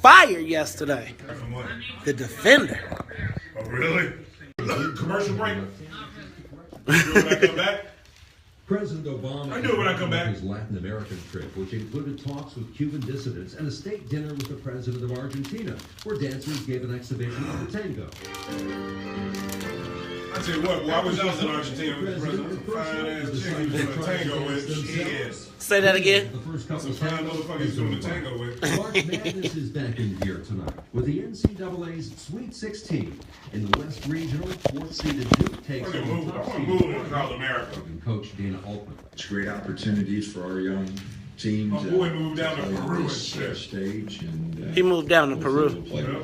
fired yesterday. The defender. Oh, really? Commercial break. You do it when I come back? President Obama I do it when I come back. His Latin American trip, which included talks with Cuban dissidents and a state dinner with the president of Argentina, where dancers gave an exhibition of the tango. I tell you what, I was in Argentina with the president. Fine ass chick he was doing a tango with. Shit. Say that again. The first couple Some fine motherfuckers doing the tango with. March Madness is back in gear tonight with the NCAA's Sweet 16. In the West Regional, fourth-seeded Duke takes on I top want to seed move in South America. and Coach Dana Altman. It's great opportunities for our young team My boy moved down to play on Peru and this shit. stage. And, He moved down to Peru. Yeah.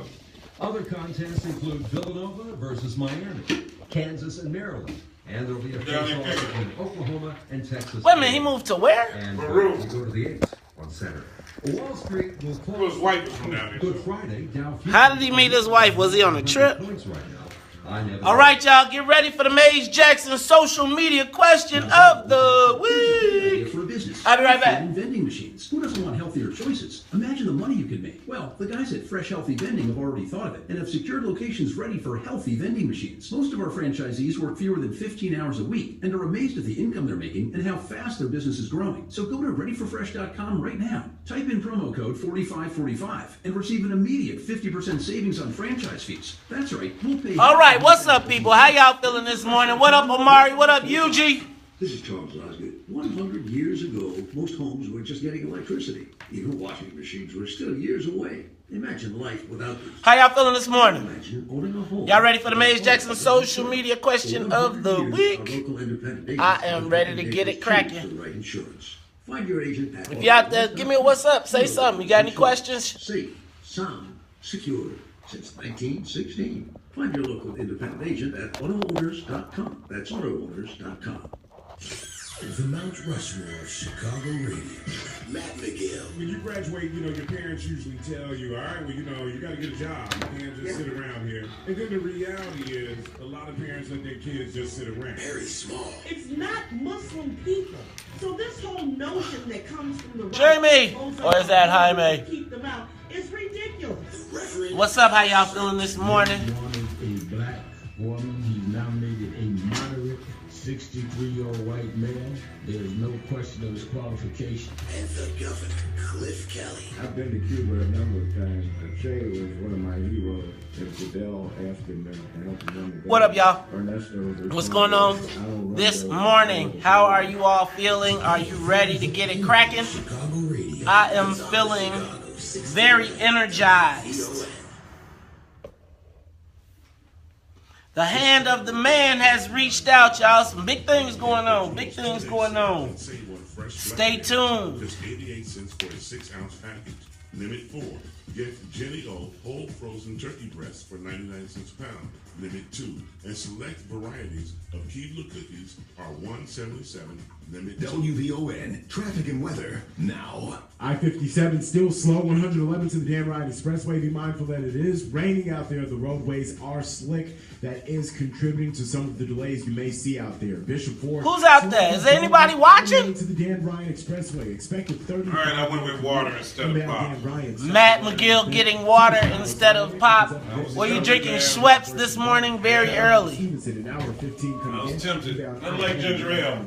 Other contests include Villanova versus Miami, Kansas and Maryland, and there'll be a face-off between Oklahoma and Texas. Wait a minute, he moved to where? And Peru. we'll go to the 8th on Saturday. Wall Street will close. His wife was from down there. Good Friday. Dow How did he meet his wife? Was he on a trip? Points right now. I never All right, y'all, get ready for the Maze Jackson social media question of the week. For a business. I'll be right back. Vending machines. Who doesn't want healthier choices? Imagine the money you could make. Well, the guys at Fresh Healthy Vending have already thought of it and have secured locations ready for healthy vending machines. Most of our franchisees work fewer than 15 hours a week and are amazed at the income they're making and how fast their business is growing. So go to readyforfresh.com right now. Type in promo code 4545 and receive an immediate 50% savings on franchise fees. That's right. We'll pay. All right, what's up, people? How y'all feeling this morning? What up, Omari? What up, UG? This is Charles Osgood. 100 years ago, most homes were just getting electricity. Even washing machines were still years away. Imagine life without these. How y'all feeling this morning? Imagine owning a home. Y'all ready for the Maze Jackson social media question of the week? I am ready to get it cracking. Right insurance. Find your agent at If you out there, give me a what's up. Say something. You got any questions? Safe, sound, secure since 1916. Find your local independent agent at autoowners.com. That's autoowners.com. The Mount Rushmore of Chicago radio. Matt McGill. When you graduate, your parents usually tell you, all right, well, you got to get a job. You can't just sit around here. And then the reality is, a lot of parents let their kids just sit around. Very small. It's not Muslim people. So this whole notion that comes from the Jamie! Or is that Jaime? Keep them out. It's ridiculous. What's up? How y'all feeling this morning? Wanted a black woman. He nominated a moderate 63-year-old white male. There's no question of his qualification. And the governor, Cliff Kelly. I've been to Cuba a number of times. Che was one of my heroes. If Fidel asked him to help him run the What up, y'all? Ernesto, What's going on this morning? How are you all feeling? Are you ready to get it cracking? Chicago radio. I am feeling very energized. The hand of the man has reached out, y'all. Some big things going on. Big things going on. Stay tuned. Just 88 cents for a 6-ounce package. Limit 4. Get Jenny O whole frozen turkey breasts for 99 cents a pound. Limit 2. And select varieties of Keebler cookies are $1.77. Limit 2. WVON, traffic and weather now. I-57 still slow, 111 to the Dan Ryan Expressway. Be mindful that it is raining out there. The roadways are slick. That is contributing to some of the delays you may see out there. Bishop Ford. Who's out there? Is there anybody watching? To the Dan Ryan Expressway. Expected 30. All right, I went with water instead of pop. Matt McGill getting water instead of pop. Were you drinking Schweppes this morning very early? An hour 15 coming I was in. tempted. Nothing like ginger ale.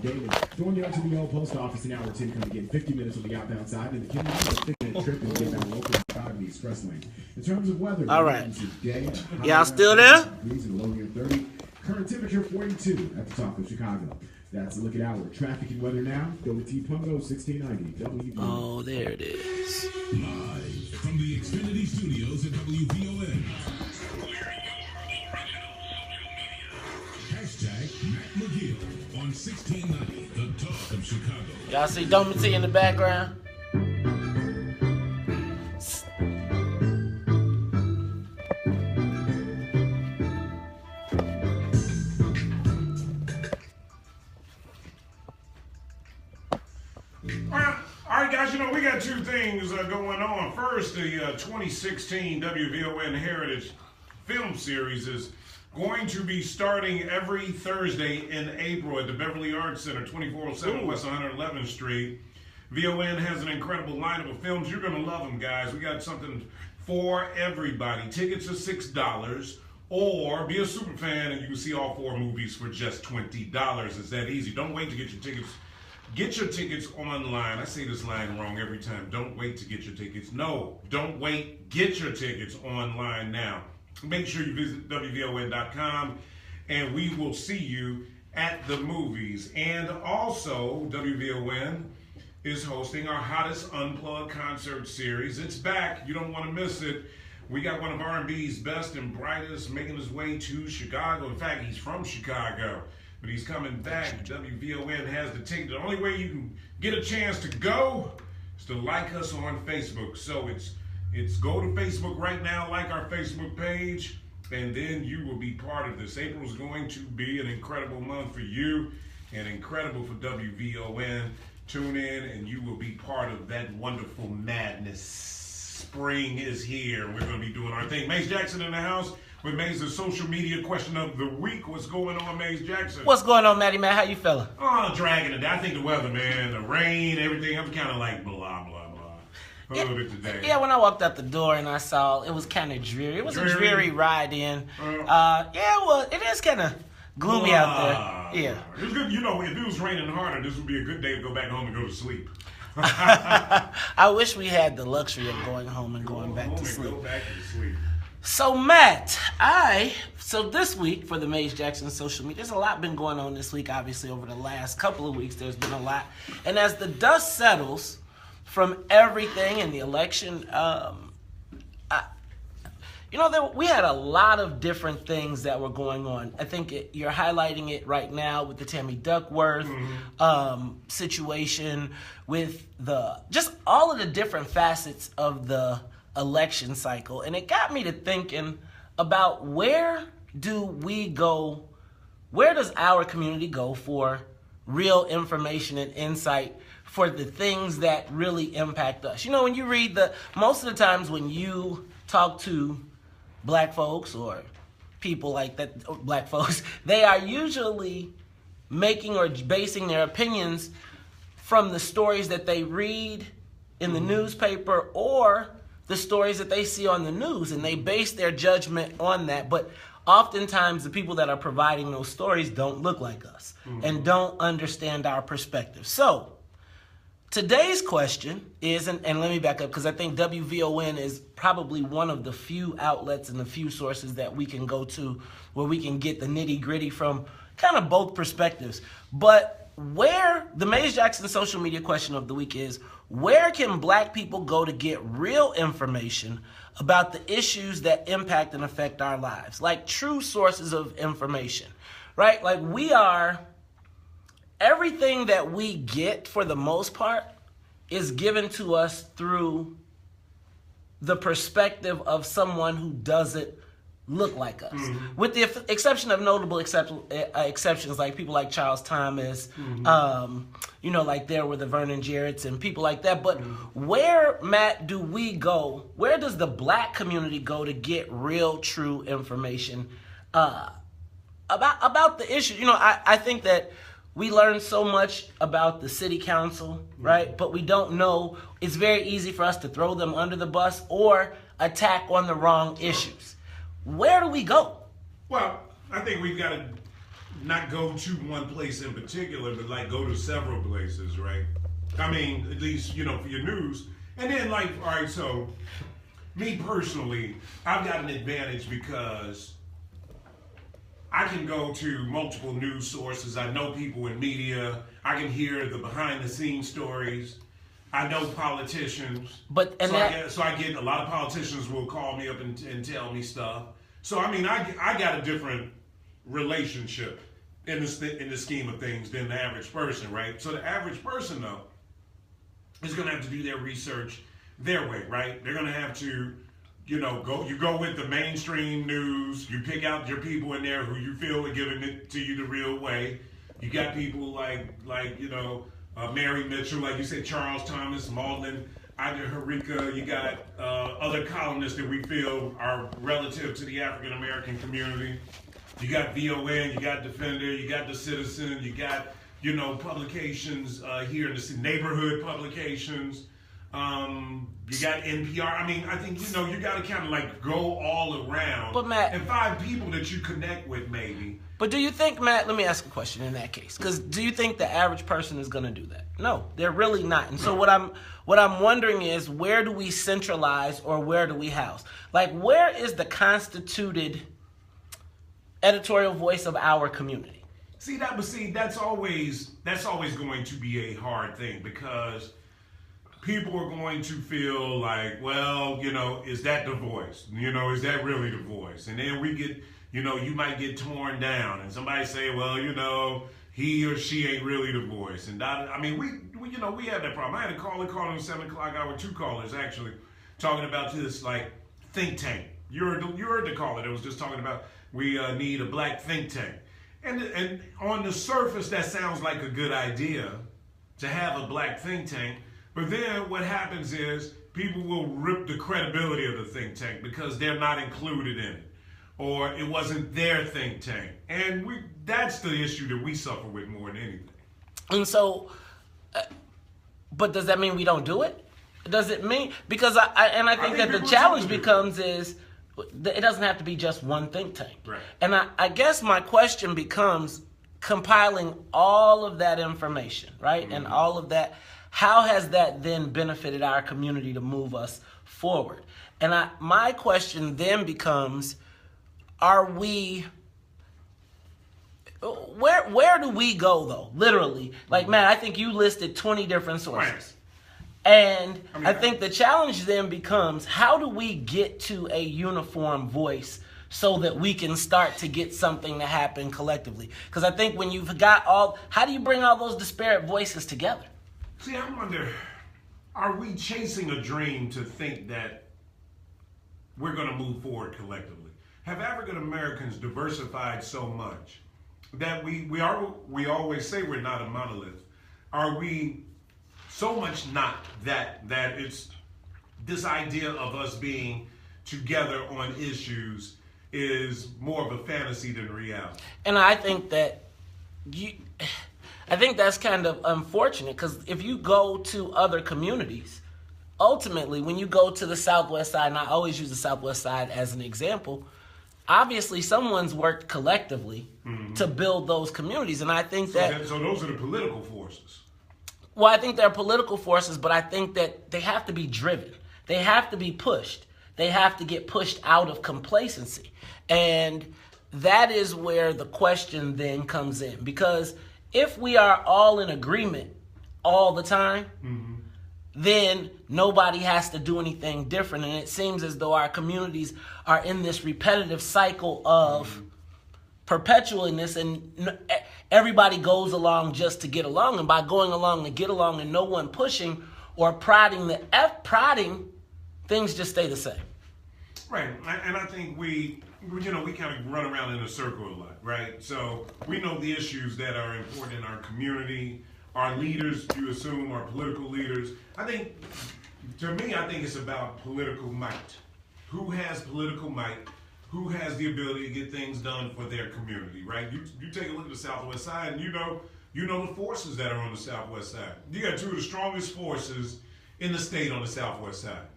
Going down to the old post office, an hour 10 coming in. 50 minutes on the outbound side. And the Kennedy, a 50-minute trip and get down local on the express lane. In terms of weather, all right. Today, y'all still there? Low near 30. Current temperature 42 at the top of Chicago. That's a look at our traffic and weather now. Go with T Pungo 1690 WVON. Oh, there it is. Live from the Xfinity Studios at WVON. Hashtag Matt McGill on 1690, the talk of Chicago. Y'all see Domity in the background? All right, guys, we got two things going on. First, the 2016 WVON Heritage Film Series is going to be starting every Thursday in April at the Beverly Arts Center, 2407 West 111th Street. VON has an incredible lineup of films. You're going to love them, guys. We got something for everybody. Tickets are $6, or be a super fan and you can see all 4 movies for just $20. It's that easy. Don't wait to get your tickets. Get your tickets online. I say this line wrong every time. Don't wait to get your tickets. No, don't wait. Get your tickets online now. Make sure you visit WVON.com, and we will see you at the movies. And also, WVON is hosting our hottest Unplugged concert series. It's back. You don't want to miss it. We got one of R&B's best and brightest making his way to Chicago. In fact, he's from Chicago, but he's coming back. WVON has the ticket. The only way you can get a chance to go is to like us on Facebook. So it's go to Facebook right now, like our Facebook page, and then you will be part of this. April is going to be an incredible month for you and incredible for WVON. Tune in and you will be part of that wonderful madness. Spring is here. We're going to be doing our thing. Mace Jackson in the house with Mace's social media question of the week. What's going on, Mace Jackson? What's going on, Matty Man? How you feeling? Oh, dragging it. I think the weather, man, the rain, everything. I'm kind of like blah, blah, blah. A little bit today. Yeah, when I walked out the door and I saw it was kind of dreary. It was a dreary ride in. Well, it is kind of gloomy out there. Yeah. It's good. You know, if it was raining harder, this would be a good day to go back home and go to sleep. I wish we had the luxury of going home and going back to sleep. So, Matt, so this week for the Mace Jackson social media, there's a lot been going on this week, obviously, over the last couple of weeks. There's been a lot. And as the dust settles from everything in the election, we had a lot of different things that were going on. I think you're highlighting it right now with the Tammy Duckworth situation, with just all of the different facets of the election cycle. And it got me to thinking about where does our community go for real information and insight for the things that really impact us. You know, when you read most of the times when you talk to black folks or people like that, black folks, they are usually making or basing their opinions from the stories that they read in the newspaper or the stories that they see on the news, and they base their judgment on that. But oftentimes the people that are providing those stories don't look like us and don't understand our perspective. So today's question is, and let me back up because I think WVON is probably one of the few outlets and the few sources that we can go to where we can get the nitty gritty from kind of both perspectives. But where the Mace Jackson social media question of the week is, where can black people go to get real information about the issues that impact and affect our lives? Like true sources of information, right? Like everything that we get for the most part is given to us through the perspective of someone who doesn't look like us. With the exception of notable exceptions like people like Charles Thomas, like there were the Vernon Jarretts and people like that. But where, Matt, do we go? Where does the black community go to get real, true information about the issue? You know, I think that we learn so much about the city council, right? But we don't know. It's very easy for us to throw them under the bus or attack on the wrong issues. Where do we go? Well, I think we've got to not go to one place in particular, but like go to several places, right? I mean, at least, for your news. And then all right, so me personally, I've got an advantage because I can go to multiple news sources. I know people in media. I can hear the behind the scenes stories. I know politicians. So I get a lot of politicians will call me up and tell me stuff. So I mean, I got a different relationship in the scheme of things than the average person, right? So the average person though is going to have to do their research their way, right? They're going to have to, go with the mainstream news. You pick out your people in there who you feel are giving it to you the real way. You got people like Mary Mitchell, like you said, Charles Thomas, Maudlin, Ida Harika. You got other columnists that we feel are relative to the African American community. You got VON, you got Defender, you got The Citizen, you got publications here in the neighborhood publications. You got NPR. I mean, I think, you got to kind of like go all around. But Matt, and find people that you connect with, maybe. But do you think, Matt, let me ask a question in that case. Because do you think the average person is going to do that? No, they're really not. And so what I'm wondering is, where do we centralize or where do we house? Like, where is the constituted editorial voice of our community? That's always going to be a hard thing, because people are going to feel like, well, is that the voice? Is that really the voice? And then we get, you might get torn down, and somebody say, well, he or she ain't really the voice. And we have that problem. I had a caller calling 7 o'clock hour, 2 callers actually, talking about this like think tank. You heard the caller that was just talking about we need a black think tank. And on the surface, that sounds like a good idea to have a black think tank. But then what happens is people will rip the credibility of the think tank because they're not included in it, or it wasn't their think tank. And that's the issue that we suffer with more than anything. And so, but does that mean we don't do it? Does it mean, because I think that the challenge becomes is, it doesn't have to be just one think tank. Right. And I guess my question becomes, compiling all of that information, right? Mm-hmm. And all of that, how has that then benefited our community to move us forward? And my question then becomes, are we, where do we go though? Literally, like, Matt, I think you listed 20 different sources. Right. And I think the challenge then becomes, how do we get to a uniform voice so that we can start to get something to happen collectively? Because I think when you've got how do you bring all those disparate voices together? See, I wonder, are we chasing a dream to think that we're going to move forward collectively? Have African Americans diversified so much that we always say we're not a monolith? Are we so much not that it's this idea of us being together on issues is more of a fantasy than reality? And I think that I think that's kind of unfortunate, because if you go to other communities, ultimately, when you go to the Southwest Side, and I always use the Southwest Side as an example, obviously someone's worked collectively to build those communities. And I think so those are the political forces. Well, I think they're political forces, but I think that they have to be driven. They have to be pushed. They have to get pushed out of complacency. And that is where the question then comes in. Because if we are all in agreement all the time, then nobody has to do anything different. And it seems as though our communities are in this repetitive cycle of perpetualness, and everybody goes along just to get along. And by going along to get along and no one pushing or prodding, things just stay the same. Right. And I think we kind of run around in a circle a lot, right? So we know the issues that are important in our community. Our leaders, you assume, are political leaders. I think it's about political might. Who has political might? Who has the ability to get things done for their community, right? You take a look at the Southwest Side, and you know the forces that are on the Southwest Side. You got two of the strongest forces in the state on the Southwest Side.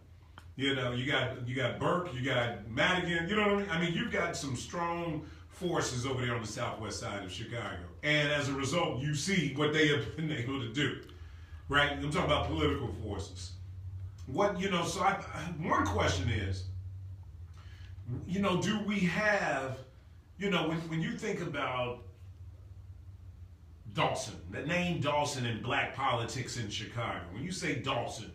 You got Burke, you got Madigan, you know what I mean? I mean, you've got some strong forces over there on the Southwest Side of Chicago. And as a result, you see what they have been able to do, right? I'm talking about political forces. So one question is, do we have, when you think about Dawson, the name Dawson in black politics in Chicago, when you say Dawson,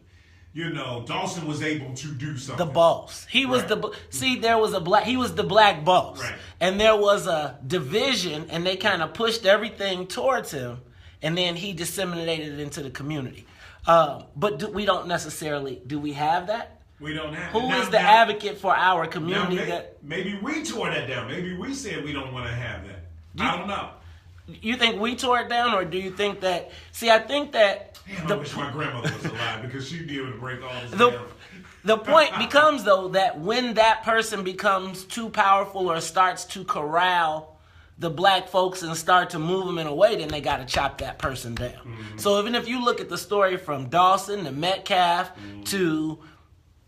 Dawson was able to do something. The boss. He was he was the black boss. Right. And there was a division, and they kind of pushed everything towards him, and then he disseminated it into the community. But we don't necessarily, do we have that? We don't have. Who is the advocate for our community? Maybe we tore that down. Maybe we said we don't want to have that. I don't know. You think we tore it down, or do you think that? See, I think that. I wish my grandmother was alive, because she'd be able to break all this down. The point becomes, though, that when that person becomes too powerful or starts to corral the black folks and start to move them in a way, then they got to chop that person down. Mm-hmm. So even if you look at the story from Dawson to Metcalf to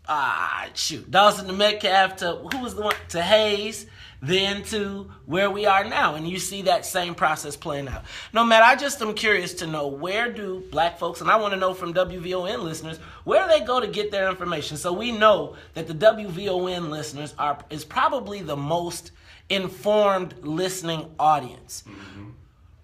Dawson to Metcalf to who was the one to Hayes, then to where we are now, and you see that same process playing out. No, Matt, I just am curious to know, where do black folks, and I want to know from WVON listeners, where do they go to get their information? So we know that the WVON listeners is probably the most informed listening audience. Mm-hmm.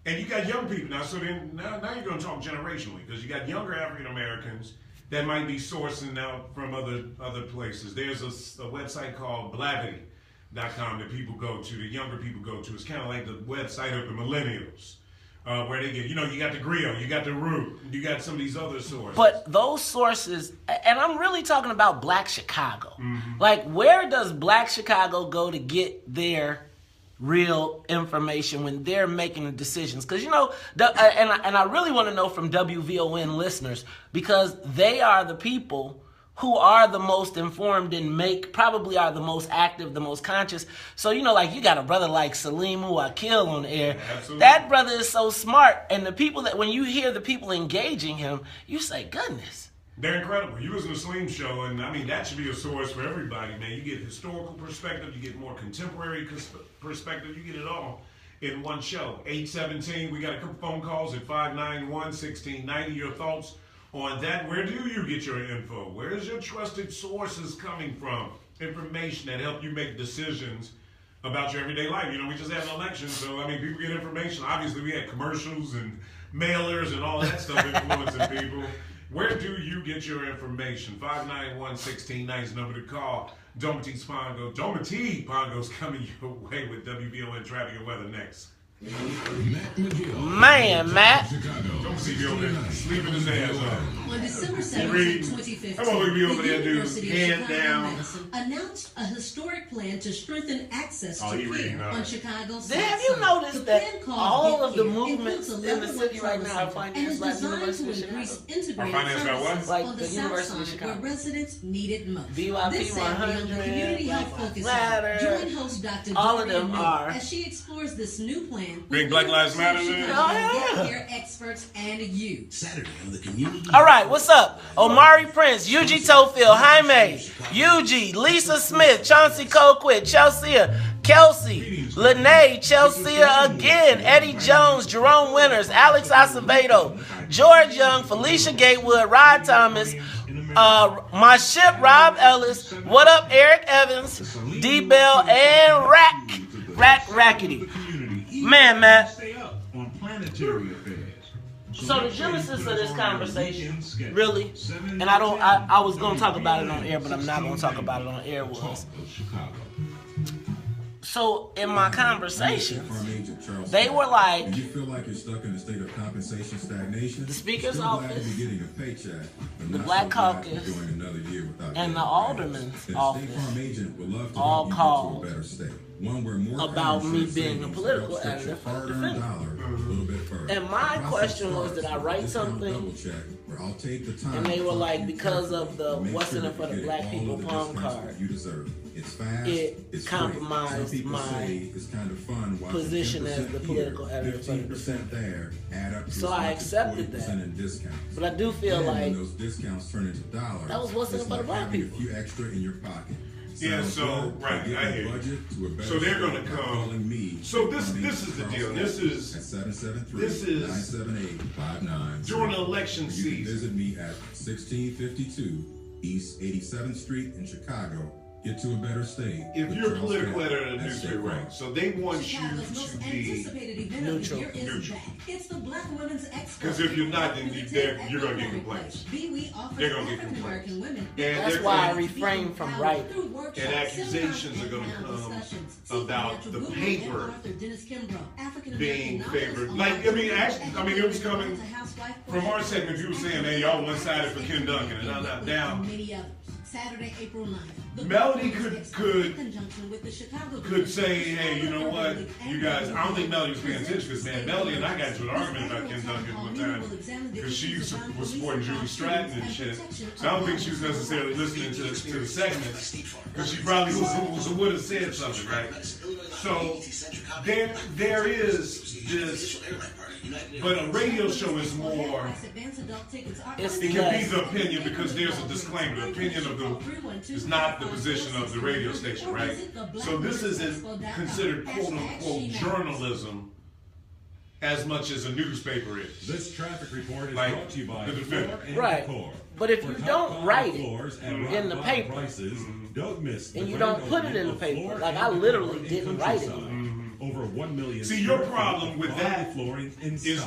And you got young people now, so then now you're going to talk generationally, because you got younger African Americans that might be sourcing out from other places. There's a website called Blavity.com that people go to, the younger people go to. It's kind of like the website of the millennials, where they get, you got the Griot, you got the Root, you got some of these other sources. But those sources, and I'm really talking about Black Chicago. Mm-hmm. Like, where does Black Chicago go to get their real information when they're making the decisions? Because, and I really want to know from WVON listeners, because they are the people who are the most informed and probably are the most active, the most conscious. So, like, you got a brother like Salim, who I kill on air. Absolutely. That brother is so smart. And the people when you hear the people engaging him, you say, goodness. They're incredible. You listen to Salim's show, and I mean, that should be a source for everybody, man. You get historical perspective, you get more contemporary perspective, you get it all in one show. 817, we got a couple phone calls at 591-1690. Your thoughts on that? Where do you get your info? Where's your trusted sources coming from? Information that help you make decisions about your everyday life. We just had an election, so I mean, people get information. Obviously, we had commercials and mailers and all that stuff influencing people. Where do you get your information? 591-1690 is the number to call. Domatee's Pongo's coming your way with WVON traffic and weather next. Man, Matt. Don't see me over there sleeping his ass off. On December 7th, 2015, I'm gonna be over there, dude. Hand down. Announced a historic plan to strengthen access to care on Chicago's South Side. Have you noticed that all of the movements in the city right now are financed by the University of Chicago? Are financed by what? Like the University of Chicago. Where residents need it most. BYP This Saturday on the Community Health Focus Ladder. Join host Dr. All of Dorian them Miller are. as she explores this new plan. Bring Black Lives Matter in. Care experts and you. Saturday on the Community. All right, what's up? Omari Prince, Yuji Tofield, Jaime, Yuji, Lisa Smith, Chauncey Colquitt, Chelsea, Kelsey, Lene, Chelsea again, Eddie Jones, Jerome Winters, Alex Acevedo, George Young, Felicia Gatewood, Rod Thomas, my ship, Rob Ellis, what up, Eric Evans, D Bell, and Rackety. Man, Matt. So the genesis of this conversation, really, and I was going to talk about it on air, but I'm not going to talk about it on air, was, so in my conversations, they were like, you feel like you're stuck in a state of compensation stagnation, the Speaker's office, getting a paycheck, the Black Caucus, and the Alderman's office all called about me being a political editor for the Defender. And my question was, did I write something? And they were like, because of the What's in it for the Black People palm card, it compromised my position as the political editor for the Defender. So I accepted that. But I do feel like that was What's in it for the Black People. Yeah, so right, I hear you. So they're going to come. So this is the deal. This is during the election season. Visit me at 1652 East 87th Street in Chicago. Get to a better state. If you're a political editor in a newspaper, right? So they want you to be neutral. It's the Black Women's Expo. Because if you're not, then you're going to get complaints. They're going to get complaints. And that's why I refrain from writing. And accusations are going to come about the paper being favored. Like, it was coming from our segment. You were saying, hey, y'all one-sided for Ken Duncan, and I'm not down. Saturday, April 9th. Melody could say, hey, you know what, you guys, I don't think Melody was paying attention because, man, Melody and I got into an argument about Ken Duncan one time because she was supporting Julie Stratton and shit. So I don't think she was necessarily listening to the segment because she probably would have said something, right? So there is this, but a radio show is more. It can be the opinion because there's a disclaimer. The opinion of the is not the position of the radio station, right? So this isn't considered quote unquote journalism as much as a newspaper is. This traffic report is like brought to you by the defender. Right. But if you don't write it in the paper, don't miss and you don't put it in the paper, like I literally didn't write it. Over 1 million. See, your problem with that is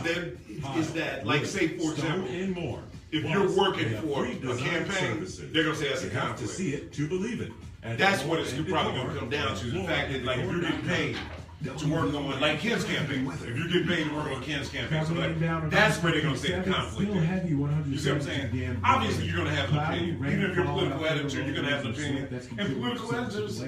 that, like, say for example, and more. If you're working for a campaign, they're gonna say that's a conflict. To see it to believe it. That's what it's probably gonna come down to. The fact that, like, if you're getting paid to work on, like, Ken's campaign, if you're getting paid to work on Ken's campaign, so like, that's where they're gonna say the conflict. You see what I'm saying? Obviously, you're gonna have an opinion. Even if you're a political editor, you're gonna have an opinion. And political editors,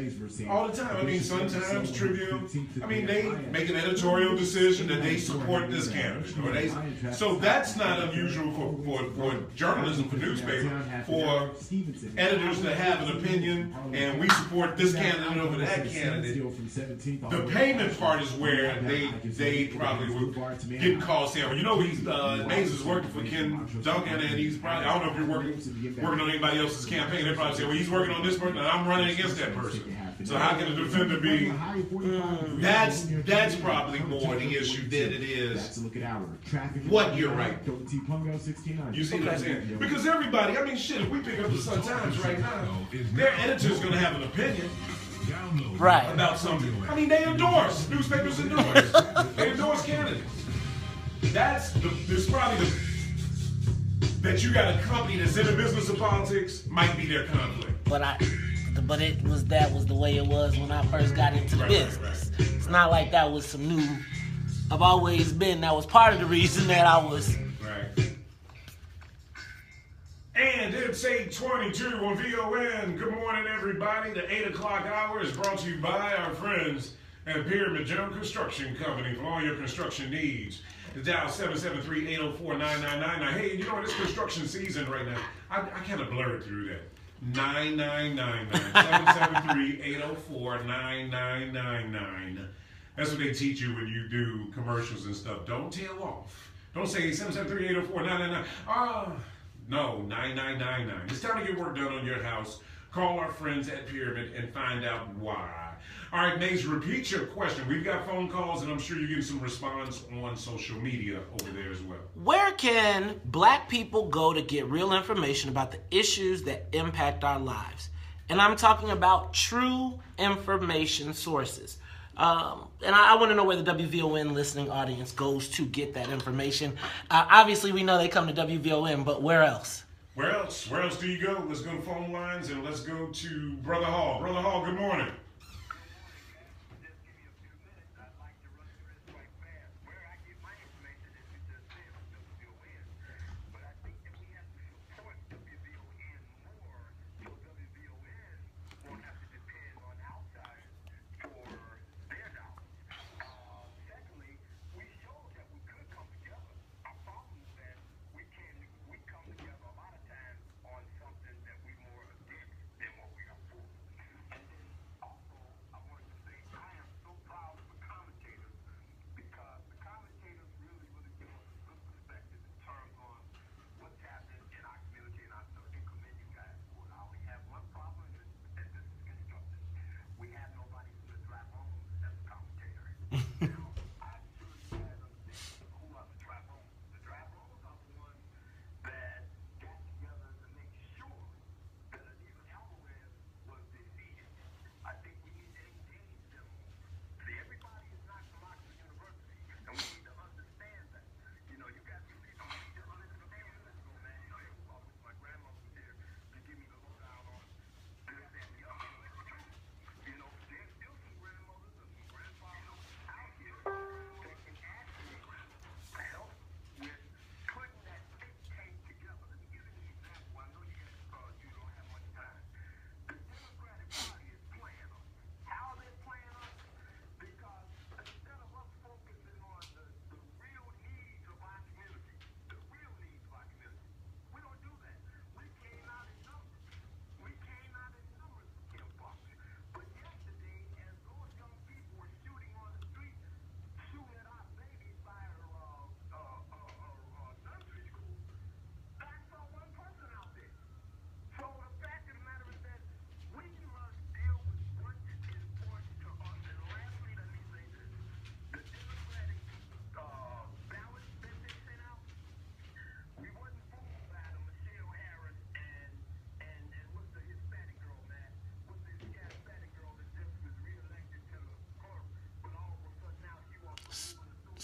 all the time. I mean, sometimes Tribune. I mean, they make an editorial decision that they support this candidate, or they. So that's not unusual for journalism, for newspaper, for editors to have an opinion, and we support this candidate over that candidate. The payment part is where they probably were getting calls saying, well, you know, he's Mays is working for Ken Duncan, and he's probably, I don't know if you're working on anybody else's campaign. They probably say, well, he's working on this person, and I'm running against that person. So how can a defender be? That's probably more the issue than it is what you're right. You see what I'm saying? Because everybody, I mean, shit, if we pick up the Sun-Times right now, their editor's going to have an opinion. Right. About something. I mean, they endorse. Newspapers endorse. They endorse candidates. There's probably that you got a company that's in the business of politics might be their conflict. But that was the way it was when I first got into the business. Right. It's not like that was some new. I've always been. That was part of the reason that I was. Right. And it's 8:22 on VON. Good morning, everybody. The 8 o'clock hour is brought to you by our friends at Pyramid General Construction Company for all your construction needs. Dial 773-804-999. Now, hey, you know, it's construction season right now. I kind of blurred through that. 9999 773-804-9999. That's what they teach you when you do commercials and stuff. Don't tail off. Don't say 773-804-999. No, 9999. It's time to get work done on your house. Call our friends at Pyramid and find out why. All right, Maze, repeat your question. We've got phone calls, and I'm sure you're getting some response on social media over there as well. Where can black people go to get real information about the issues that impact our lives? And I'm talking about true information sources. And I want to know where the WVON listening audience goes to get that information. Obviously, we know they come to WVON, but where else? Where else? Where else do you go? Let's go to phone lines, and let's go to Brother Hall. Brother Hall, good morning.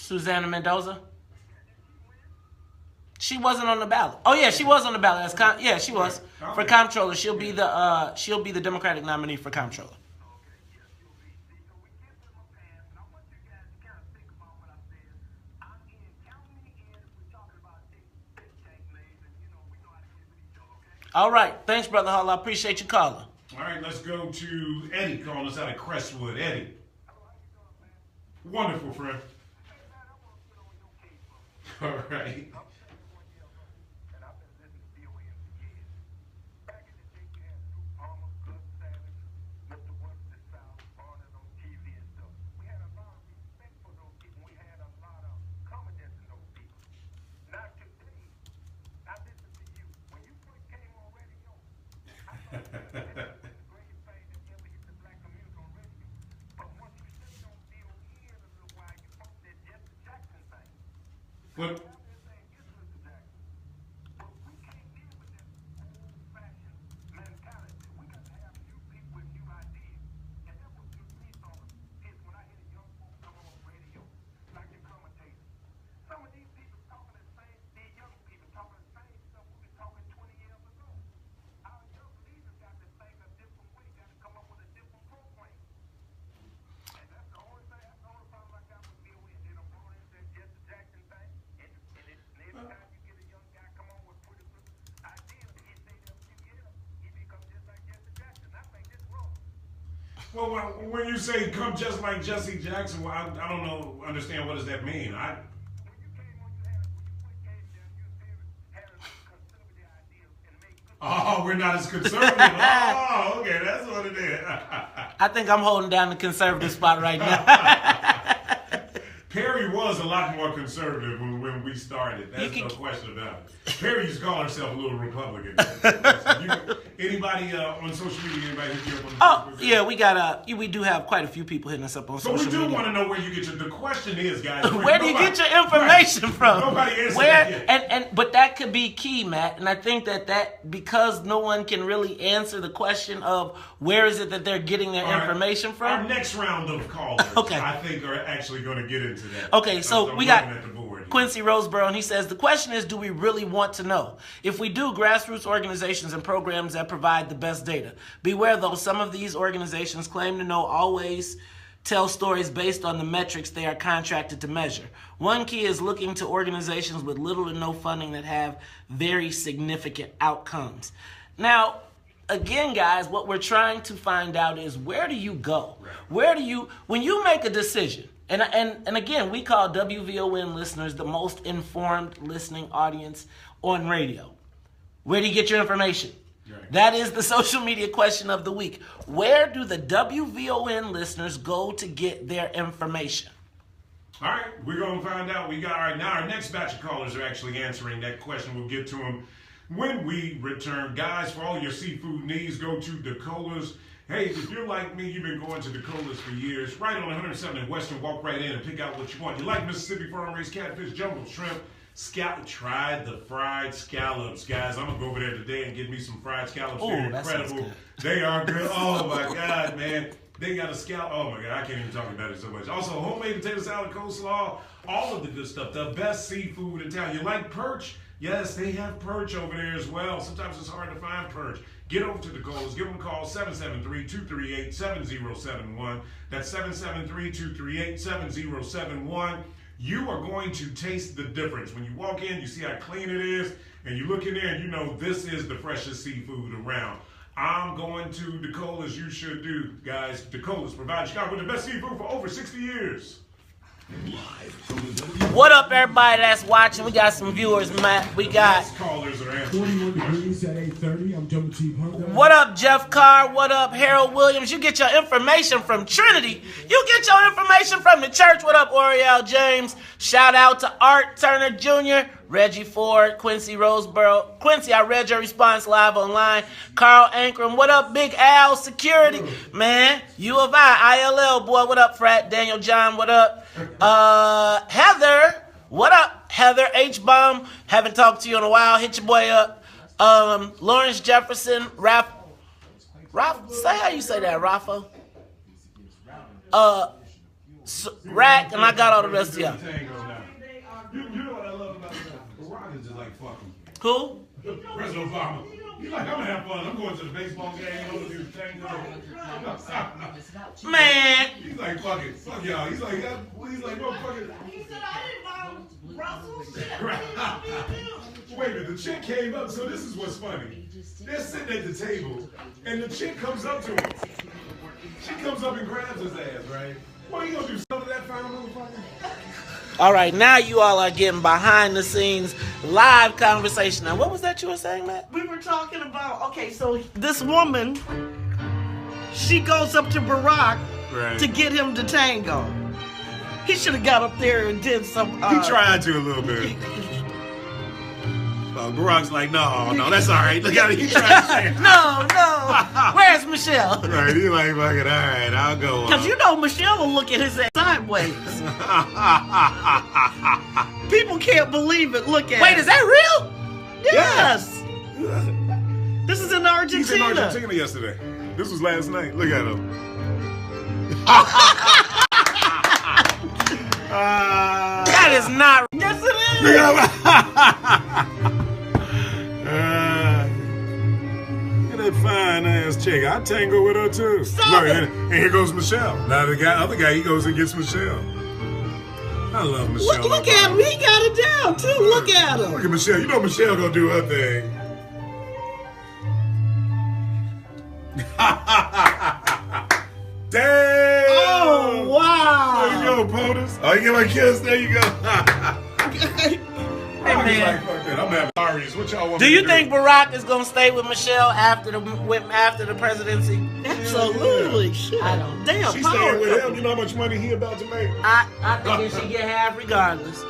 Susanna Mendoza. She wasn't on the ballot. Oh yeah, she was on the ballot. Yeah, she was for comptroller. She'll be the Democratic nominee for comptroller. All right. Thanks, Brother Hall. I appreciate you calling. All right, let's go to Eddie calling us out of Crestwood. Eddie. Wonderful, friend. All right. What? Well, when you say come just like Jesse Jackson, well, I don't understand what does that mean. Oh, we're not as conservative. Oh, okay, that's what it is. I think I'm holding down the conservative spot right now. Perry was a lot more conservative when we started. That's no question about it. Perry used to call herself a little Republican. Anybody on social media? Anybody hit you up on the yeah, we do have quite a few people hitting us up on social media. So we do want to know where you get your. The question is, guys, where do you get your information from? Nobody answered that yet. But that could be key, Matt. And I think that because no one can really answer the question of where is it that they're getting their information from. Our next round of callers, I think, are actually going to get into that. Okay, so we got Quincy Roseborough, and he says, the question is, do we really want to know? If we do, grassroots organizations and programs that provide the best data. Beware, though, some of these organizations claim to know always tell stories based on the metrics they are contracted to measure. One key is looking to organizations with little to no funding that have very significant outcomes. Now, again, guys, what we're trying to find out is where do you go? When you make a decision, and again, we call WVON listeners the most informed listening audience on radio. Where do you get your information? Right. That is the social media question of the week. Where do the WVON listeners go to get their information? All right, we're going to find out. Now our next batch of callers are actually answering that question. We'll get to them when we return. Guys, for all your seafood needs, go to DeCola's. Hey, if you're like me, you've been going to DeCola's for years. Right on 107 and Western, walk right in and pick out what you want. You like Mississippi farm-raised catfish, jumbo shrimp, try the fried scallops, guys. I'm going to go over there today and get me some fried scallops. They're incredible. They are good. Oh, my God, man. They got a scallop. Oh, my God. I can't even talk about it so much. Also, homemade potato salad, coleslaw, all of the good stuff. The best seafood in town. You like perch? Yes, they have perch over there as well. Sometimes it's hard to find perch. Get over to DeCola's. Give them a call, 773-238-7071. That's 773-238-7071. You are going to taste the difference. When you walk in, you see how clean it is, and you look in there and you know this is the freshest seafood around. I'm going to DeCola's. You should do, guys. DeCola's provides Chicago with the best seafood for over 60 years. What up, everybody that's watching? We got some viewers, Matt. We got 41 degrees at 8:30. I'm Double T Punk. What up, Jeff Carr? What up, Harold Williams? You get your information from Trinity. You get your information from the church. What up, Oriel James? Shout out to Art Turner Jr., Reggie Ford, Quincy Roseborough. Quincy, I read your response live online. Carl Ankrum. What up, Big Al Security? Man, U of I, ILL, boy. What up, Frat? Daniel John, what up? Heather, what up? Heather H-Bomb, haven't talked to you in a while. Hit your boy up. Lawrence Jefferson, say how you say that, Rafa. Rack, and I got all the rest of y'all. You know what I love about that? Barack is just like fucking. Who? President Obama. He's like, I'm gonna have fun. I'm going to the baseball game. I'm gonna do the tango. Man. He's like, fuck it. Fuck y'all. He's like, no, fuck it. He said, I didn't vote Russell shit. Wait a minute, the chick came up, so this is what's funny. They're sitting at the table, and the chick comes up to him. She comes up and grabs his ass, right? What are you gonna do, something to that fine motherfucker? All right, now you all are getting behind the scenes live conversation. Now, what was that you were saying, Matt? We were talking about, okay, so this woman, she goes up to Barack to get him to tango. He should have got up there and did some... he tried to a little bit. Barack's like, no, that's all right. Look at it. He tried to say it. No. Where's Michelle? Right, he's like, fuck it, all right, I'll go. Because you know Michelle will look at his ass sideways. People can't believe it. Look at Wait, is that real? Yes. Yeah. This is in Argentina. He's in Argentina yesterday. This was last night. Look at him. That is not. Yes, it is. Look at that fine ass chick. I tango with her too. Look, and here goes Michelle. Now the other guy, he goes and gets Michelle. I love Michelle. Look at him. He got it down too. Look at him. Look at Michelle. You know Michelle gonna do her thing. Damn! Oh, wow! There you go, POTUS. Oh, you get my kiss? There you go. Hey, man. I'm having Arias. What y'all want Do me you to think Barack is gonna stay with Michelle after the presidency? Absolutely. Yeah. Shit. I don't. Damn, She's staying with him. You know how much money he about to make? I think he should get half regardless.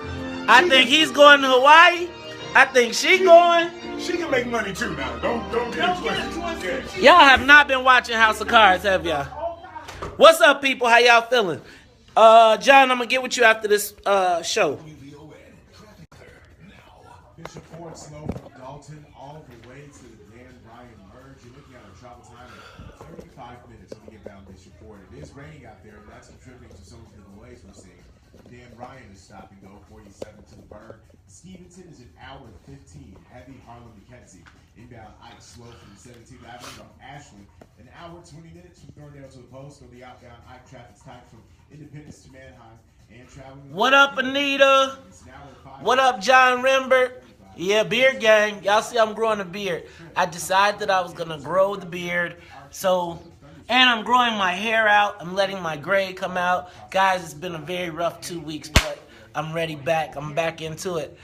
I think he's going to Hawaii. I think she going. She can make money too now. Don't get it twisted. Y'all have not been watching House of Cards, have y'all? What's up, people? How y'all feeling? John, I'm gonna get with you after this show. Bishop Ford Slow from Dalton all the way to the Dan Ryan merge. You're looking at a travel time of 35 minutes when you get down Bishop Ford. It is raining out there, and that's contributing to some of the delays we're seeing. Dan Ryan is stopping go 47 to the burn. Stevenson is an hour and 15. Heavy Harlem McKenzie. Inbound Ike slow from 17th Avenue from Ashland. An hour 20 minutes from Thorndale to the post. On the outbound Ike traffic's tight from Independence to Manheim. And traveling. What up, Anita? What up, John Rembert? Yeah, beard gang. Y'all see I'm growing a beard. I decided that I was going to grow the beard. And I'm growing my hair out. I'm letting my gray come out. Guys, it's been a very rough 2 weeks, but I'm ready back. I'm back into it.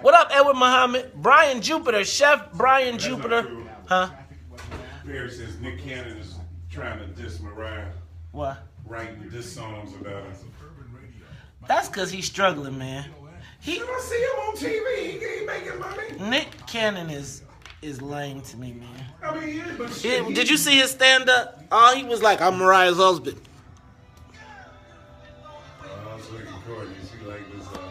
What up, Edward Muhammad? Brian Jupiter, Chef Brian Jupiter. Huh? Barry says Nick Cannon is trying to diss Mariah. What? Writing diss songs about her. That's because he's struggling, man. Should I see him on TV? He ain't making money. Nick Cannon is lame to me, man. I mean, yeah, but shit. Did you see his stand-up? Oh, he was like, I'm Mariah's husband. I was looking at Courtney. She like this song.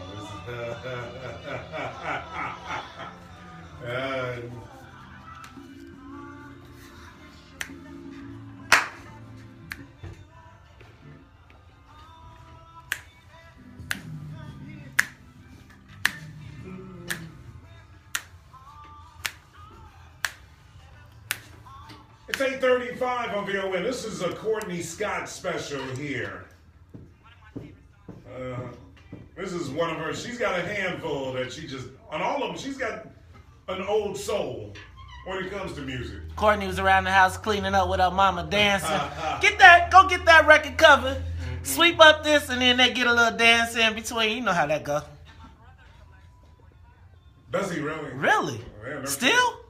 It's 8:35 on VON. This is a Courtney Scott special here. This is one of her. She's got a handful that she just, on all of them, she's got an old soul when it comes to music. Courtney was around the house cleaning up with her mama dancing. Go get that record cover. Sweep up this, and then they get a little dance in between. You know how that go. Does he really? Really? Still?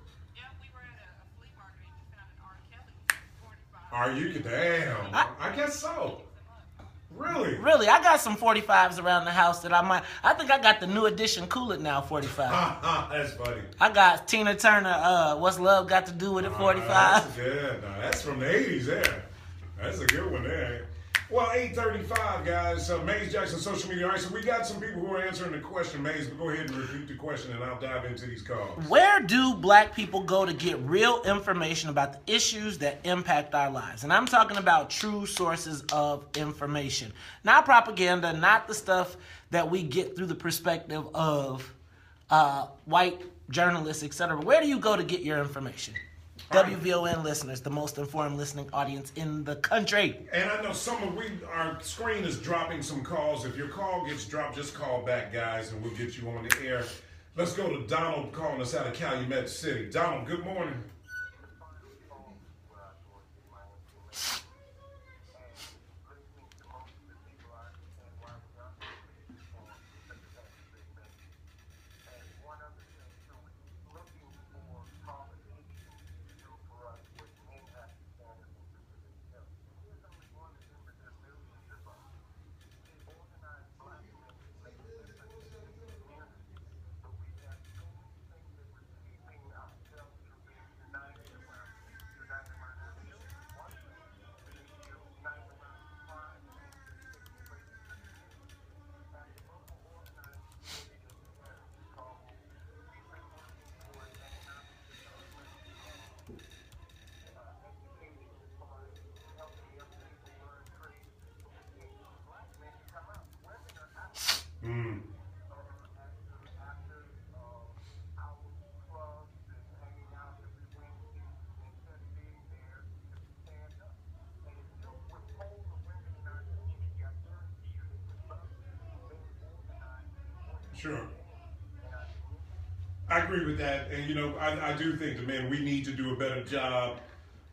Are you? Damn. I guess so. Really? Really, I got some 45s around the house that I think I got the new edition Cool It Now 45. That's funny. I got Tina Turner, What's Love Got to Do With It 45. That's good. No, that's from the 80s there. That's a good one there. Well, 8:35, guys. Maze Jackson, social media. All right, so we got some people who are answering the question, Maze, but go ahead and repeat the question, and I'll dive into these calls. Where do black people go to get real information about the issues that impact our lives? And I'm talking about true sources of information. Not propaganda, not the stuff that we get through the perspective of white journalists, etc. Where do you go to get your information? WVON listeners, the most informed listening audience in the country. And I know our screen is dropping some calls. If your call gets dropped, just call back, guys, and we'll get you on the air. Let's go to Donald calling us out of Calumet City. Donald, good morning. Sure. I agree with that. And, I do think the men, we need to do a better job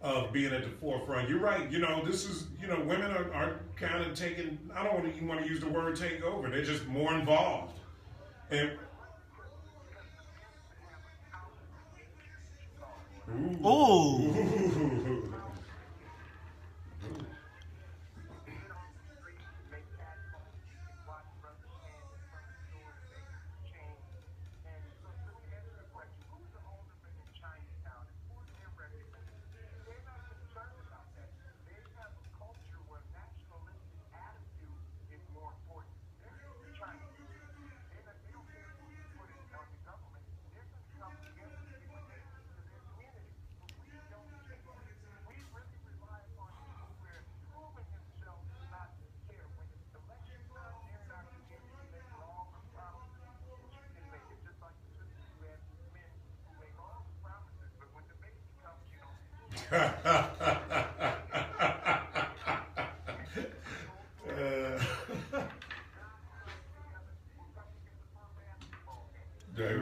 of being at the forefront. You're right. This is, women are kind of taking, I don't even want to use the word take over. They're just more involved. And, Ooh.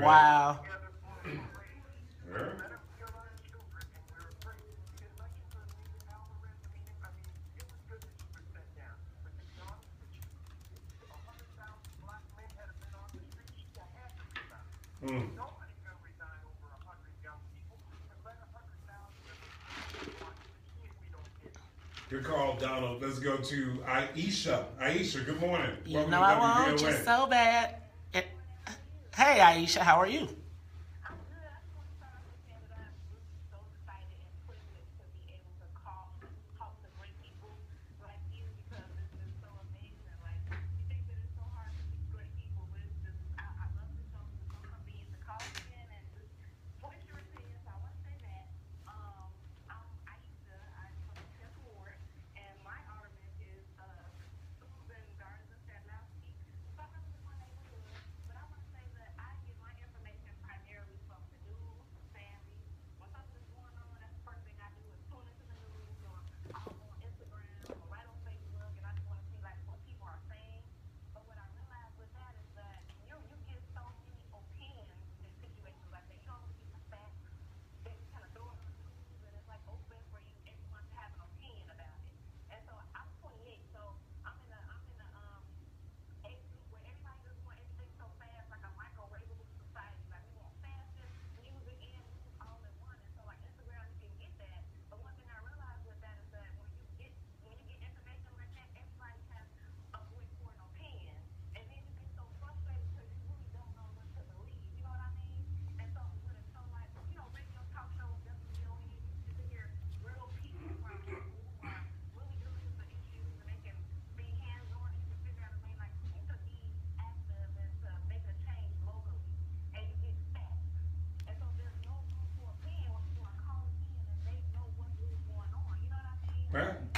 Wow. Good call, Donald. Let's go to Aisha. Aisha, good morning. Welcome I want you so bad. Hey, Aisha, how are you?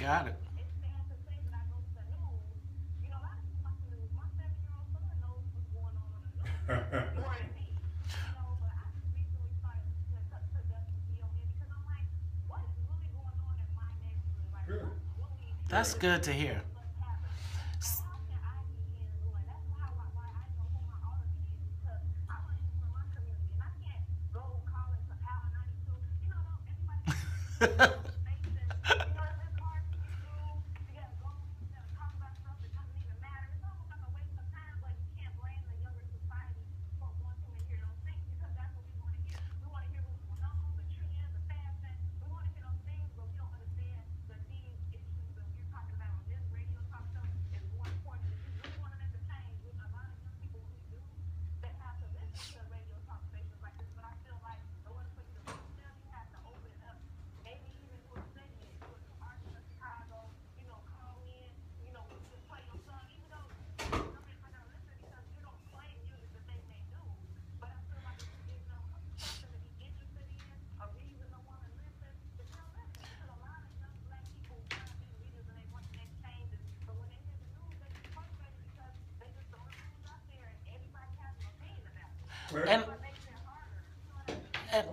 Got it. That's good to hear. And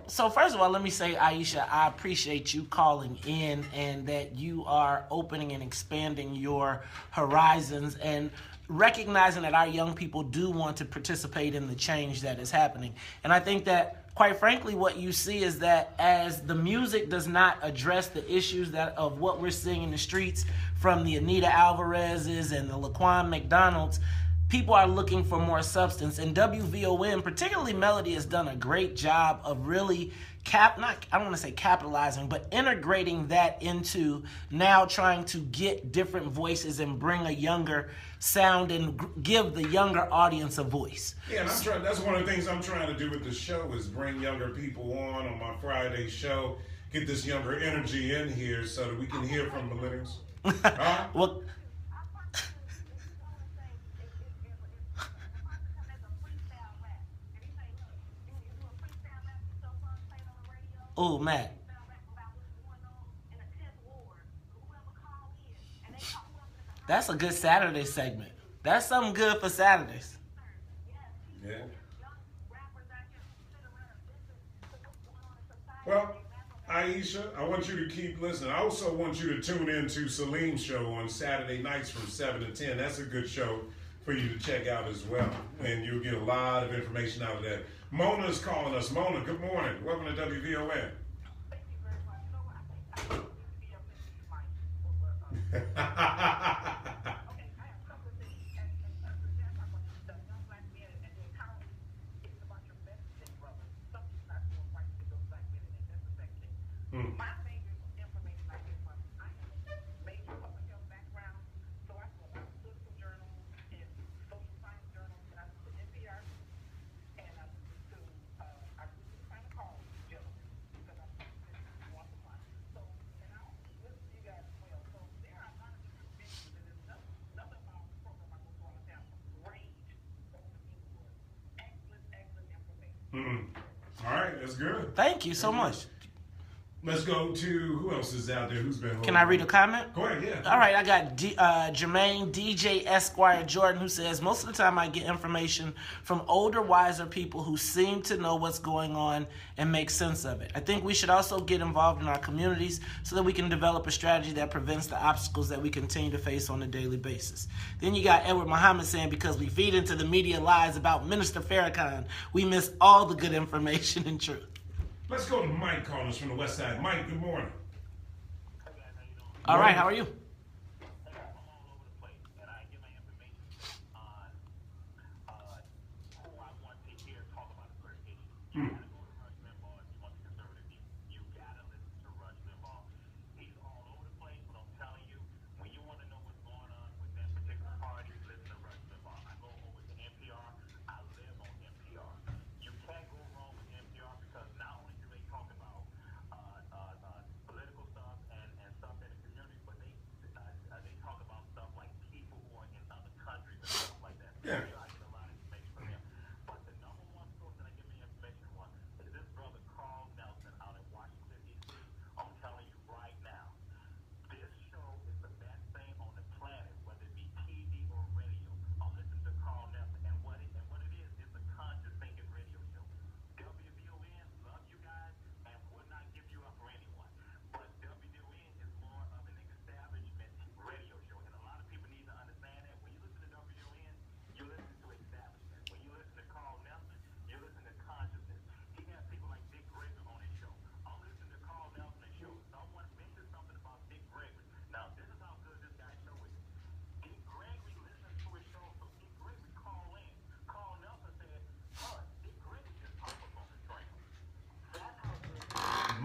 so first of all, let me say, Aisha, I appreciate you calling in and that you are opening and expanding your horizons and recognizing that our young people do want to participate in the change that is happening. And I think that, quite frankly, what you see is that as the music does not address the issues that of what we're seeing in the streets from the Anita Alvarez's and the Laquan McDonald's, people are looking for more substance, and WVON, particularly Melody, has done a great job of really I don't want to say capitalizing, but integrating that into now trying to get different voices and bring a younger sound and give the younger audience a voice. Yeah, and that's one of the things I'm trying to do with the show is bring younger people on my Friday show, get this younger energy in here so that we can hear from millennials. Well, oh, Matt. That's a good Saturday segment. That's something good for Saturdays. Yeah. Well, Aisha, I want you to keep listening. I also want you to tune in to Salim's show on Saturday nights from 7 to 10. That's a good show for you to check out as well. And you'll get a lot of information out of that. Mona is calling us. Mona, good morning. Welcome to WVON. All right, that's good. Thank you so much. Let's go to who else is out there who's been holding. Can I read a comment? Go ahead, yeah. All right, I got Jermaine DJ Esquire Jordan, who says, most of the time I get information from older, wiser people who seem to know what's going on and make sense of it. I think we should also get involved in our communities so that we can develop a strategy that prevents the obstacles that we continue to face on a daily basis. Then you got Edward Muhammad saying, because we feed into the media lies about Minister Farrakhan, we miss all the good information and truth. Let's go to Mike calling us from the west side. Mike, good morning. All right, how are you?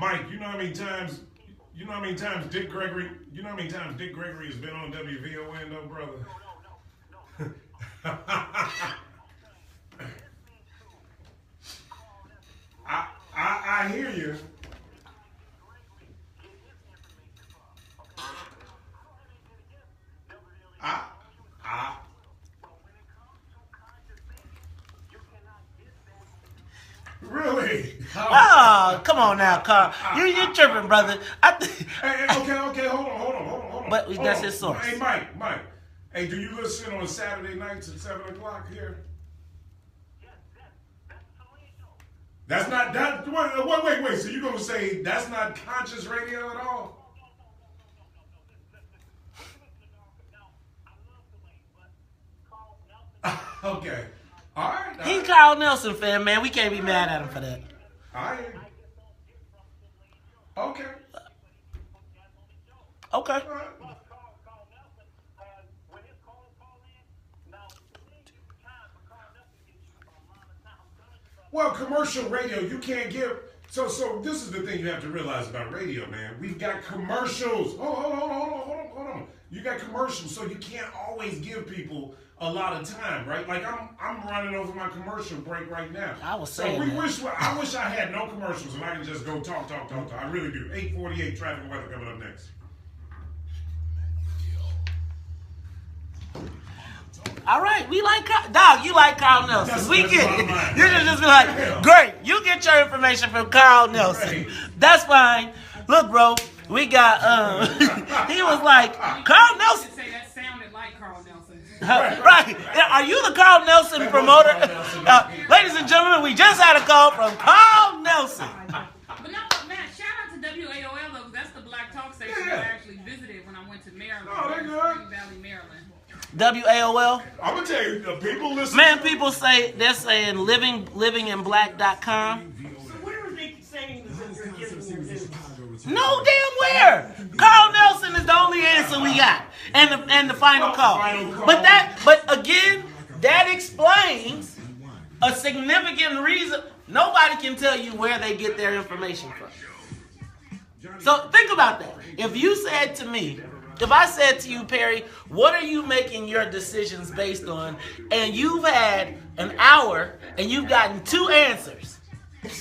Mike, you know how many times Dick Gregory has been on WVON, though, brother? I hear you. Really? Oh, come on now, Carl. You're tripping, brother. Hey, okay, hold on. But that's his source. Hey, Mike. Hey, do you listen on Saturday nights at 7 o'clock here? That's not that. Wait. So you're gonna say that's not conscious radio at all? Okay. All right. He's Carl Nelson fan, man. We can't be mad at him for that. Okay. Okay. Well, commercial radio, you can't give. So this is the thing you have to realize about radio, man. We've got commercials. Hold on. You got commercials, so you can't always give people a lot of time, right? Like I'm running over my commercial break right now. I was saying. I wish I had no commercials and I can just go talk. I really do. 8:48 traffic and weather coming up next. All right, we like Dog. You like Carl Nelson. We get it. You should just be like, great. You get your information from Carl Nelson. That's fine. Look, bro, we got. He was like Carl Nelson. Say that sounded like Carl Nelson. Right? Are you the Carl Nelson promoter? Ladies and gentlemen, we just had a call from Carl Nelson. But no, man, shout out to WAOL though. That's the Black Talk station that I actually visited when I went to Maryland. Spring Valley, Maryland. WAOL. I'm gonna tell you, people listen. Man, people say they're saying livinginblack.com. So where are they saying that you're getting their news? No damn where. Carl Nelson is the only answer we got, and the final call. But again, that explains a significant reason. Nobody can tell you where they get their information from. So think about that. If you said to me. If I said to you, Perry, what are you making your decisions based on? And you've had an hour and you've gotten 2 answers.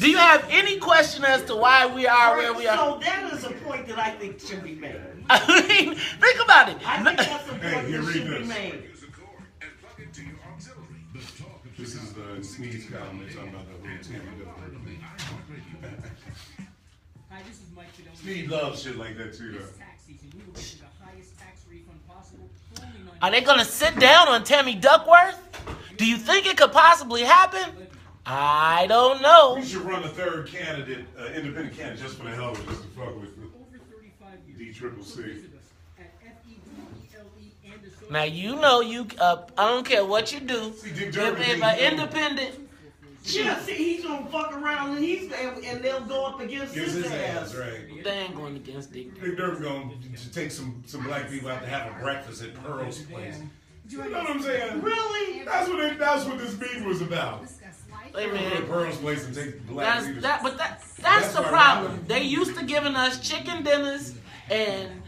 Do you have any question as to why we are where we are? So that is a point that I think should be made. I mean, think about it. I think that's a point that should be made. This is the Sneeze column. They're talking about the whole Sneeze loves shit like that too, though. Are they going to sit down on Tammy Duckworth? Do you think it could possibly happen? I don't know. We should run a third candidate, independent candidate, just for the hell of it, just to fuck with DCCC. Now, you know, I don't care what you do. If an independent... Yeah, see, he's gonna fuck around and they'll go up against his ass. Right. They ain't going against Dick Durban. Dick Durban's gonna take some black people out to have a breakfast at Pearl's place. You know what I'm saying? Really? That's what this meeting was about. Hey, man. Go to Pearl's place and take black people. That's the problem. They used to giving us chicken dinners and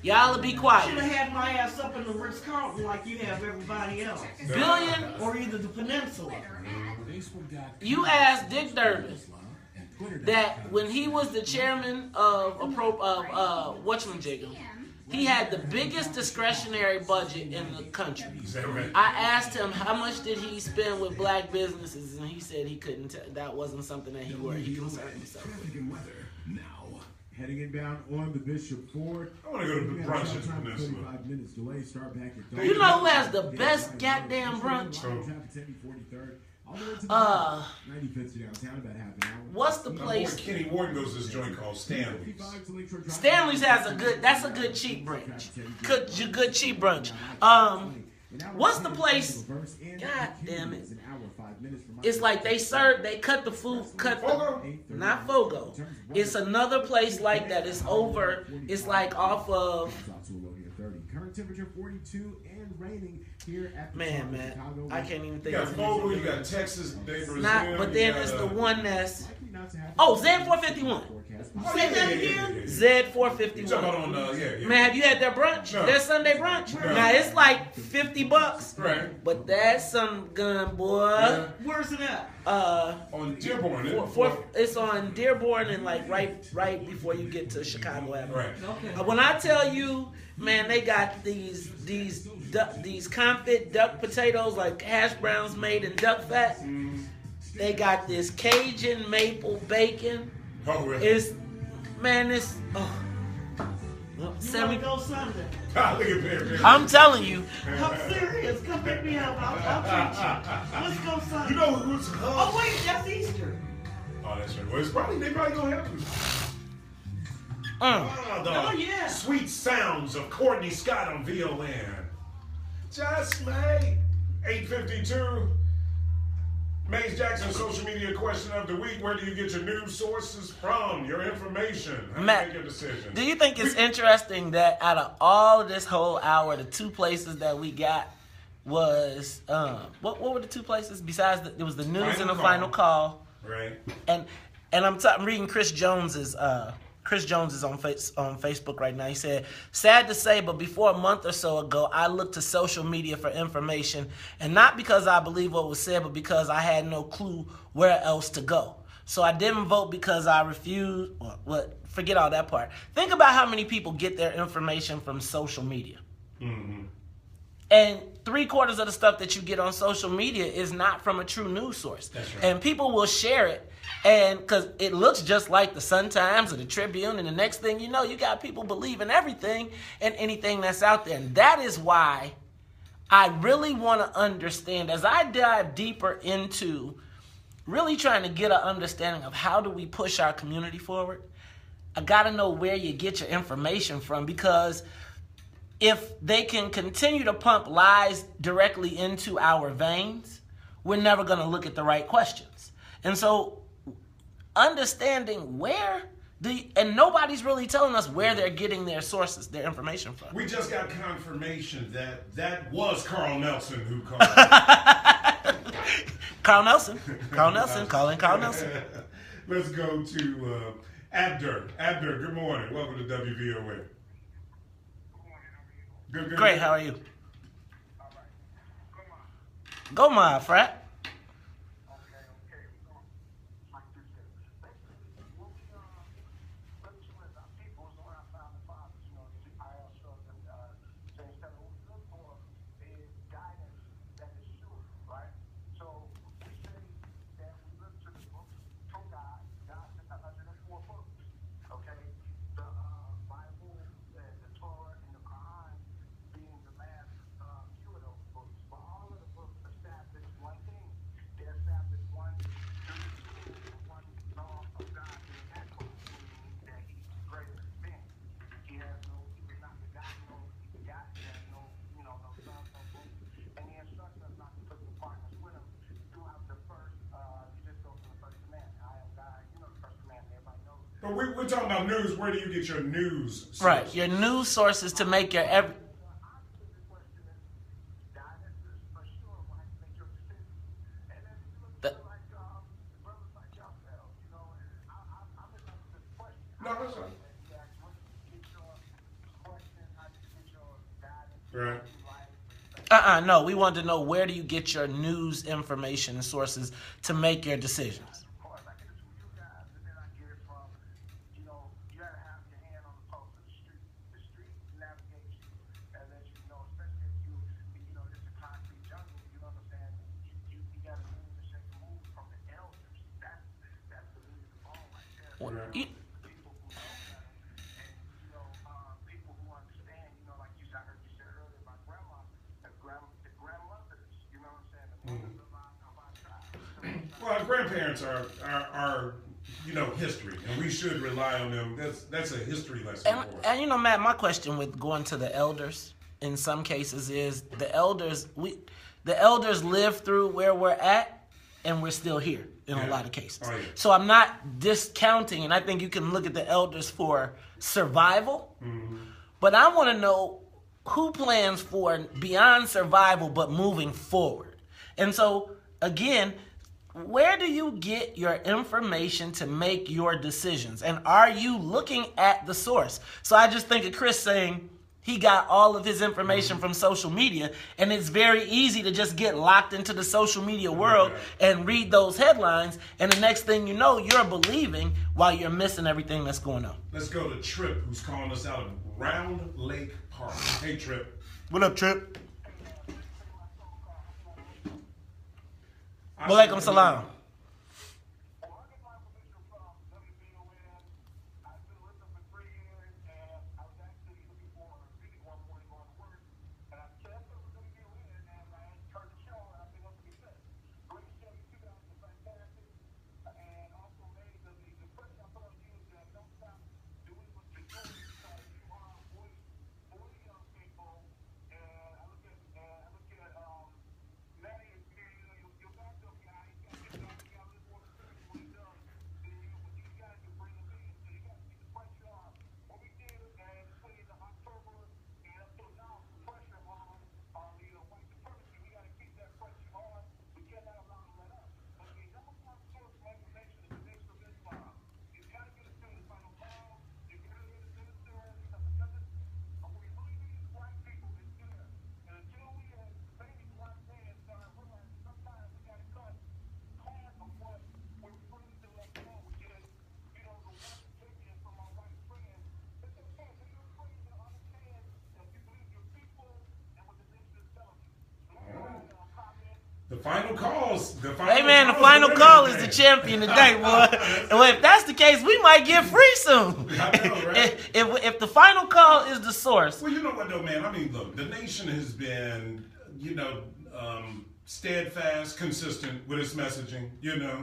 y'all be quiet. Should have had my ass up in the Ritz-Carlton like you have everybody else. Billion or either the Peninsula. You asked Dick Durbin that when he was the chairman of whatchamajigger, he had the biggest discretionary budget in the country. I asked him how much did he spend with black businesses, and he said he couldn't. That wasn't something that he concerned himself with. Heading inbound on the Bishop Ford. I want to go to the brunch at the Peninsula. 35 minutes delay. Start back at You know who has the best goddamn brunch? What's the place? Kenny Wharton goes to this joint called Stanley's. Stanley's has that's a good cheap brunch. Good cheap brunch. What's the place? God damn it. It's like they cut the food, not Fogo. It's another place like that. It's like off of 30. Current temperature 42 and raining here at the Chicago. I can't even think. You got Vogel, you got Texas, Brazil. Not, but then it's the one that's. Oh, Z451. Say that again. Z451. You talking about on Man, have you had their brunch? No. Their Sunday brunch? No. Now it's like $50. Right. But that's some gun, boy. Yeah. Where's it at? On Dearborn. It's on Dearborn and like right before you get to Chicago Avenue. Right. Okay. When I tell you, man, they got these confit duck potatoes, like hash browns made in duck fat. They got this Cajun maple bacon. Oh, really? It's You want to go Sunday? Look at Perry. I'm telling you. I'm serious. Come pick me up. I'll treat you. Let's go Sunday. You know who's Oh wait, that's Easter. Oh, that's right. Well, they probably gonna have to. Oh yeah. Sweet sounds of Courtney Scott on VON. Just made 8:52. Maze Jackson, social media question of the week. Where do you get your news sources from? Your information. How do you Matt, make your decisions? Do you think it's interesting that out of all of this whole hour, the two places that we got was what were the two places besides it was the news and the final call. Right. And I'm reading Chris Jones's on Facebook right now. He said, sad to say, but before a month or so ago, I looked to social media for information, and not because I believe what was said, but because I had no clue where else to go. So I didn't vote because I refused. Forget all that part. Think about how many people get their information from social media. Mm-hmm. And 3/4 of the stuff that you get on social media is not from a true news source. That's right. And people will share it, and because it looks just like the Sun-Times or the Tribune, and the next thing you know, you got people believing everything and anything that's out there. And that is why I really want to understand, as I dive deeper into really trying to get an understanding of how do we push our community forward, I got to know where you get your information from, because if they can continue to pump lies directly into our veins, we're never going to look at the right questions. And so understanding and nobody's really telling us where they're getting their sources, their information from. We just got confirmation that was Carl Nelson who called. Carl Nelson, calling Carl Nelson. Let's go to Abdur. Abdur, good morning. Welcome to WVOA. Good. Great, how are you? Go, my frat. But we're talking about news. Where do you get your news sources? Right, your news sources to make your Right. No, we wanted to know, where do you get your news information and sources to make your decisions? Well, grandparents are history, and we should rely on them. That's a history lesson for us. And Matt, my question with going to the elders in some cases is the elders live through where we're at, and we're still here in a lot of cases. Oh, yeah. So I'm not discounting, and I think you can look at the elders for survival. Mm-hmm. But I want to know, who plans for beyond survival but moving forward? And so, again, where do you get your information to make your decisions? And are you looking at the source? So I just think of Chris saying he got all of his information from social media, and it's very easy to just get locked into the social media world and read those headlines, and the next thing you know, you're believing while you're missing everything that's going on. Let's go to Trip, who's calling us out of Round Lake Park. Hey, Trip. What up, Trip? Walaikum salam. The final calls. The final call is the champion today, boy. And if that's the case, we might get free soon. I know, right? if the final call is the source. Well, you know what, though, man? I mean, look, the nation has been, steadfast, consistent with its messaging,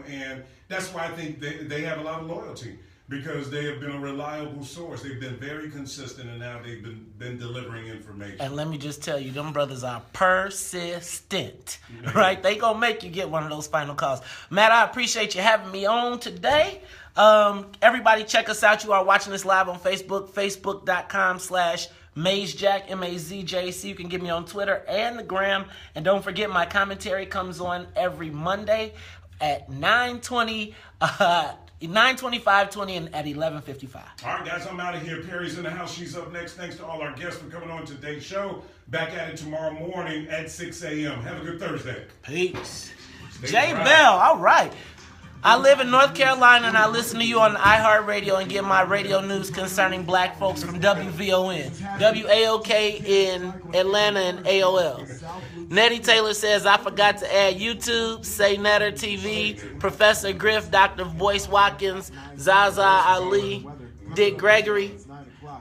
and that's why I think they have a lot of loyalty, because they have been a reliable source. They've been very consistent, and now they've been delivering information. And let me just tell you, them brothers are persistent, right? They gonna make you get one of those final calls. Matt, I appreciate you having me on today. Everybody check us out. You are watching this live on Facebook, facebook.com/MazJack, MAZJC. You can get me on Twitter and the gram. And don't forget, my commentary comes on every Monday at 9:20, 9:25:20, and at 11:55. All right, guys, I'm out of here. Perry's in the house. She's up next. Thanks to all our guests for coming on today's show. Back at it tomorrow morning at 6 a.m. Have a good Thursday. Peace. Jay Bell, all right. I live in North Carolina, and I listen to you on iHeartRadio and get my radio news concerning black folks from WVON, WAOK in Atlanta, and AOL. Nettie Taylor says, I forgot to add YouTube, Say Netter TV, Professor Griff, Dr. Boyce Watkins, Zaza Ali, Dick Gregory.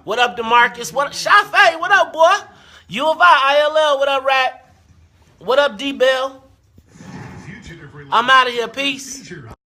What up, DeMarcus? What up, Shafe? What up, boy? U of I, ILL, what up, Rat? What up, D-Bell? I'm out of here. Peace.